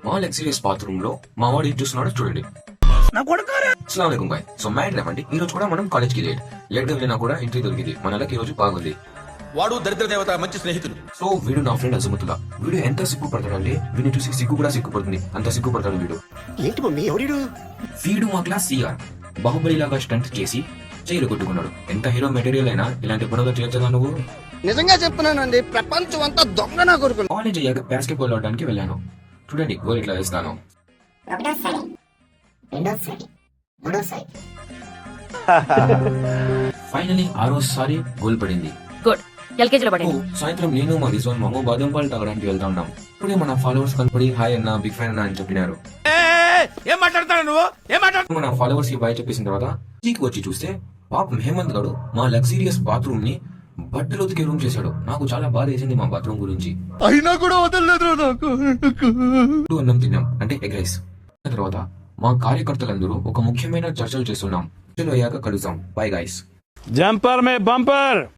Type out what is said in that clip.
మా luxurious bathroom లో మా వాడు ఏం చూస్తున్నాడో చూడండి. అస్సలాముఅలైకుం బాయ్. సో మ్యాట్ లేవండి, ఈ రోజు కూడా మనం కాలేజ్ కి లేట్ గా వెళ్ళినా కూడా ఎంట్రీ దొరికింది. మన లక్ ఈ రోజు బాగుంది. వాడు దరిద్ర దేవత మంచి స్నేహితుడు. సో వీడు నా ఫ్రెండ్ అజమతుల్లా. వీడు ఎంత సిగ్గుపడతాడంటే వీడిని చూసి సిగ్గు కూడా సిగ్గుపడుతుంది, అంత సిగ్గుపడతాడు వీడు. ఏంటి మమ్మీ ఎవడు? వీడు మా క్లాస్ సిఆర్. బాహుబలి లాగా స్టంట్ చేసి జైలు కొట్టుకున్నాడు. ఎంత హీరో మెటీరియల్ అయినా ఇలాంటి పనులు చేయొచ్చా నువ్వు? నిజంగా చెప్తున్నానండి, ప్రపంచం అంతా దొంగ నా కొడుకు. కాలేజ్ అయ్యాక బాస్కెట్ బాల్ ఆడడానికి వెళ్ళాను. చూడండి గోల్ ఇట్లా వేస్తాను. ఫైనలీ ఆరోసారి గోల్ పడింది. గుడ్. ఎల్కేజీలో పడింది. సాయంత్రం నేను మా రిజోన్ మామ బాదం పాలు తాగడానికి వెళ్తా ఉన్నాం. ఇప్పుడే మన ఫాలోవర్స్ కనపడి హాయ్ అన్న, బిగ్ ఫ్యాన్ అన్న అని చెప్పినారు. ఏం మాట్లాడతాడు నువ్వు? ఏం మాట్లాడు? మన ఫాలోవర్స్ కి బాయ్ చెప్పేసిన తర్వాత ఇంటికి వచ్చి చూస్తే పాపం హేమంత్ గారు మా లగ్జరియస్ బాత్రూమ్ ని బట్టలు ఉతికే రూమ్ చేశాడు. నాకు చాలా బాధ వేసింది మా బాత్రూమ్ గురించి. అయినా కూడా వదలలేదు నాకు. అన్నం తిన్నాం, అంటే ఎగ్ రైస్. తర్వాత మా కార్యకర్తలందరూ ఒక ముఖ్యమైన చర్చలు చేస్తున్నాం. చర్చలు అయ్యాక కలుద్దాం. Bye guys. జంపర్ మే బంపర్.